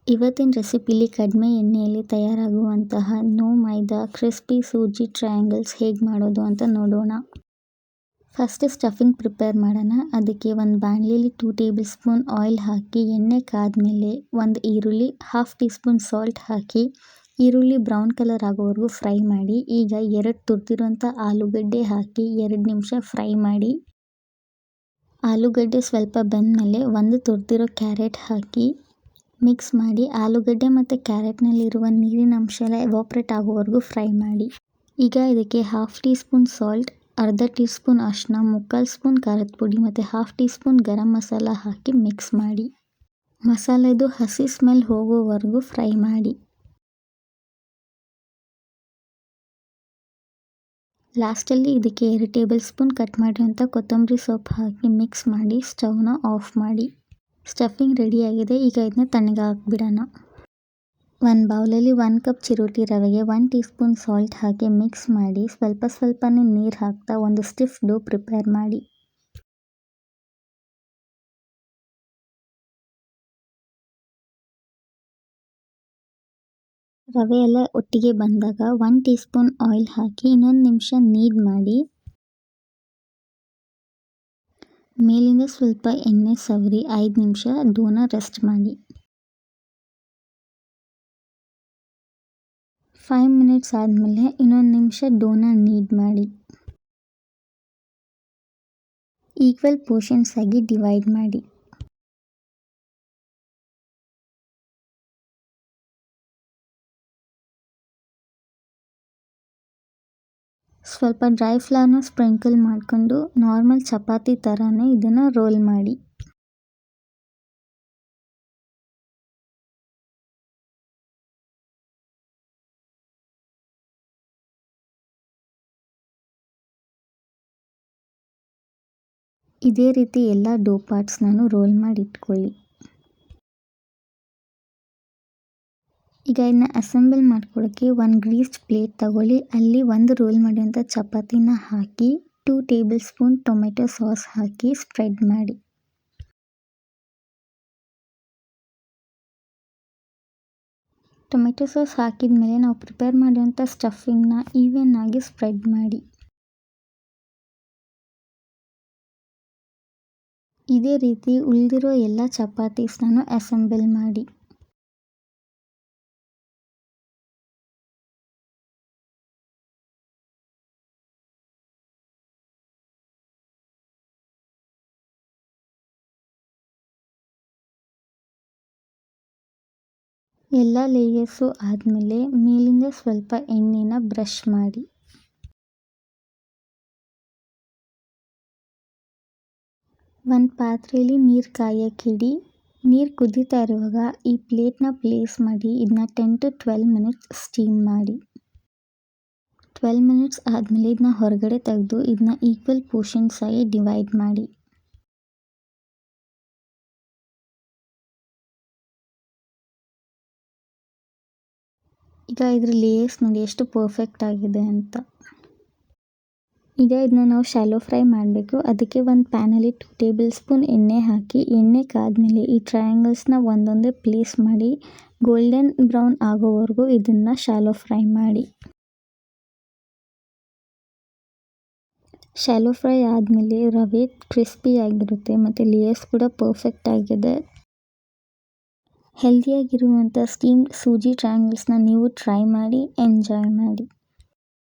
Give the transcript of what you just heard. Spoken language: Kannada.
ಇವತ್ತಿನ ರೆಸಿಪಿಲಿ ಕಡಿಮೆ ಎಣ್ಣೆಯಲ್ಲಿ ತಯಾರಾಗುವಂತಹ ನೋ ಮೈದಾ ಕ್ರಿಸ್ಪಿ ಸೂಜಿ ಟ್ರಯಾಂಗಲ್ಸ್ ಹೇಗೆ ಮಾಡೋದು ಅಂತ ನೋಡೋಣ. ಫಸ್ಟ್ ಸ್ಟಫಿಂಗ್ ಪ್ರಿಪೇರ್ ಮಾಡೋಣ. ಅದಕ್ಕೆ ಒಂದು ಬಾಣಲಿಲಿ 2 ಟೇಬಲ್ ಸ್ಪೂನ್ ಆಯಿಲ್ ಹಾಕಿ ಎಣ್ಣೆ ಕಾದ್ಮೇಲೆ ಒಂದು ಈರುಳ್ಳಿ, 1/2 ಟೀ ಸ್ಪೂನ್ ಸಾಲ್ಟ್ ಹಾಕಿ ಈರುಳ್ಳಿ ಬ್ರೌನ್ ಕಲರ್ ಆಗೋವರೆಗೂ ಫ್ರೈ ಮಾಡಿ. ಈಗ 2 ತುರಿದಿರುವಂಥ ಆಲೂಗಡ್ಡೆ ಹಾಕಿ 2 ನಿಮಿಷ ಫ್ರೈ ಮಾಡಿ. ಆಲೂಗಡ್ಡೆ ಸ್ವಲ್ಪ ಬೆಂದಮೇಲೆ ಒಂದು ತುರಿದಿರೋ ಕ್ಯಾರೆಟ್ ಹಾಕಿ ಮಿಕ್ಸ್ ಮಾಡಿ. ಆಲೂಗಡ್ಡೆ ಮತ್ತು ಕ್ಯಾರೆಟ್ನಲ್ಲಿರುವ ನೀರಿನ ಅಂಶ ಎಲ್ಲ ಎವಾಪ್ರೇಟ್ ಆಗೋವರೆಗೂ ಫ್ರೈ ಮಾಡಿ. ಈಗ ಇದಕ್ಕೆ 1/2 ಟೀ ಸ್ಪೂನ್ ಸಾಲ್ಟ್, ಅರ್ಧ ಟೀ ಸ್ಪೂನ್ ಅರಿಶಿನ, 3/4 ಸ್ಪೂನ್ ಖಾರದ ಪುಡಿ ಮತ್ತು 1/2 ಟೀ ಸ್ಪೂನ್ ಗರಂ ಮಸಾಲ ಹಾಕಿ ಮಿಕ್ಸ್ ಮಾಡಿ. ಮಸಾಲೆದು ಹಸಿ ಸ್ಮೆಲ್ ಹೋಗೋವರೆಗೂ ಫ್ರೈ ಮಾಡಿ. ಲಾಸ್ಟಲ್ಲಿ ಇದಕ್ಕೆ 2 ಟೇಬಲ್ ಸ್ಪೂನ್ ಕಟ್ ಮಾಡಿರೋಂಥ ಕೊತ್ತಂಬರಿ ಸೊಪ್ಪು ಹಾಕಿ ಮಿಕ್ಸ್ ಮಾಡಿ ಸ್ಟವ್ನ ಆಫ್ ಮಾಡಿ. ಸ್ಟಫಿಂಗ್ ರೆಡಿಯಾಗಿದೆ. ಈಗ ಇದನ್ನ ತಣ್ಣಗೆ ಹಾಕ್ಬಿಡೋಣ. ಒಂದು ಬೌಲಲ್ಲಿ 1 ಕಪ್ ಚಿರೋಟಿ ರವೆಗೆ 1 ಟೀ ಸ್ಪೂನ್ ಸಾಲ್ಟ್ ಹಾಕಿ ಮಿಕ್ಸ್ ಮಾಡಿ. ಸ್ವಲ್ಪನೇ ನೀರು ಹಾಕ್ತಾ ಒಂದು ಸ್ಟಿಫ್ ಡೋ ಪ್ರಿಪೇರ್ ಮಾಡಿ. ರವೆ ಎಲ್ಲ ಒಟ್ಟಿಗೆ ಬಂದಾಗ 1 ಟೀ ಸ್ಪೂನ್ ಆಯಿಲ್ ಹಾಕಿ ಇನ್ನೊಂದು ನಿಮಿಷ ನೀಡ್ ಮಾಡಿ. ಮೇಲಿಂದ ಸ್ವಲ್ಪ ಎಣ್ಣೆ ಸವರಿ 5 ನಿಮಿಷ ಡೋನ ರೆಸ್ಟ್ ಮಾಡಿ. 5 ಮಿನಿಟ್ಸ್ ಆದಮೇಲೆ ಇನ್ನೊಂದು ನಿಮಿಷ ಡೋನ ನೀಡ್ ಮಾಡಿ. ಈಕ್ವಲ್ ಪೋರ್ಷನ್ಸ್ ಆಗಿ ಡಿವೈಡ್ ಮಾಡಿ. ಸ್ವಲ್ಪ ಡ್ರೈ ಫ್ಲವರ್ನ ಸ್ಪ್ರಿಂಕಲ್ ಮಾಡಿಕೊಂಡು ನಾರ್ಮಲ್ ಚಪಾತಿ ಥರನೇ ಇದನ್ನು ರೋಲ್ ಮಾಡಿ. ಇದೇ ರೀತಿ ಎಲ್ಲ ಡೋ ಪಾರ್ಟ್ಸ್ನೂ ರೋಲ್ ಮಾಡಿ ಇಟ್ಕೊಳ್ಳಿ. ಈಗ ಇದನ್ನ ಅಸೆಂಬಲ್ ಮಾಡ್ಕೊಳ್ಳೋಕ್ಕೆ ಒಂದು ಗ್ರೀಸ್ಡ್ ಪ್ಲೇಟ್ ತಗೊಳ್ಳಿ. ಅಲ್ಲಿ ಒಂದು ರೋಲ್ ಮಾಡಿರೋಂಥ ಚಪಾತಿನ ಹಾಕಿ 2 ಟೇಬಲ್ ಸ್ಪೂನ್ ಟೊಮೆಟೊ ಸಾಸ್ ಹಾಕಿ ಸ್ಪ್ರೆಡ್ ಮಾಡಿ. ಟೊಮೆಟೊ ಸಾಸ್ ಹಾಕಿದ ಮೇಲೆ ನಾವು ಪ್ರಿಪೇರ್ ಮಾಡಿರೋಂಥ ಸ್ಟಫಿಂಗ್ನ ಈವನ್ ಆಗಿ ಸ್ಪ್ರೆಡ್ ಮಾಡಿ. ಇದೇ ರೀತಿ ಉಳಿದಿರೋ ಎಲ್ಲ ಚಪಾತೀಸ್ನೂ ಅಸೆಂಬಲ್ ಮಾಡಿ. ಎಲ್ಲ ಲೇಯರ್ಸು ಆದಮೇಲೆ ಮೇಲಿಂದ ಸ್ವಲ್ಪ ಎಣ್ಣೆನ ಬ್ರಷ್ ಮಾಡಿ. ಒಂದು ಪಾತ್ರೆಯಲ್ಲಿ ನೀರು ಕಾಯಕ್ಕಿಡಿ. ನೀರು ಕುದೀತಾ ಇರುವಾಗ ಈ ಪ್ಲೇಟ್ನ ಪ್ಲೇಸ್ ಮಾಡಿ ಇದನ್ನ 10 to 12 ಮಿನಿಟ್ಸ್ ಸ್ಟೀಮ್ ಮಾಡಿ. 12 ಮಿನಿಟ್ಸ್ ಆದಮೇಲೆ ಇದನ್ನ ಹೊರಗಡೆ ತೆಗೆದು ಇದನ್ನ ಈಕ್ವಲ್ ಪೋರ್ಷನ್ಸ್ ಆಗಿ ಡಿವೈಡ್ ಮಾಡಿ. ಈಗ ಇದ್ರ ಲೇಯರ್ಸ್ ನೋಡಿ ಎಷ್ಟು ಪರ್ಫೆಕ್ಟ್ ಆಗಿದೆ ಅಂತ. ಈಗ ಇದನ್ನ ನಾವು ಶಾಲೋ ಫ್ರೈ ಮಾಡಬೇಕು. ಅದಕ್ಕೆ ಒಂದು ಪ್ಯಾನಲ್ಲಿ 2 ಟೇಬಲ್ ಸ್ಪೂನ್ ಎಣ್ಣೆ ಹಾಕಿ ಎಣ್ಣೆ ಕಾದ್ಮೇಲೆ ಈ ಟ್ರಯಾಂಗಲ್ಸ್ನ ಒಂದೊಂದೇ ಪ್ಲೇಸ್ ಮಾಡಿ ಗೋಲ್ಡನ್ ಬ್ರೌನ್ ಆಗೋವರೆಗೂ ಇದನ್ನು ಶಾಲೋ ಫ್ರೈ ಮಾಡಿ. ಶಾಲೋ ಫ್ರೈ ಆದಮೇಲೆ ರವೆ ಕ್ರಿಸ್ಪಿ ಆಗಿರುತ್ತೆ ಮತ್ತು ಲೇಯರ್ಸ್ ಕೂಡ ಪರ್ಫೆಕ್ಟ್ ಆಗಿದೆ. ಹೆಲ್ದಿಯಾಗಿರುವಂಥ ಸ್ಟೀಮ್ಡ್ ಸೂಜಿ ಟ್ರಯಾಂಗಲ್ಸ್ನ ನೀವು ಟ್ರೈ ಮಾಡಿ ಎಂಜಾಯ್ ಮಾಡಿ.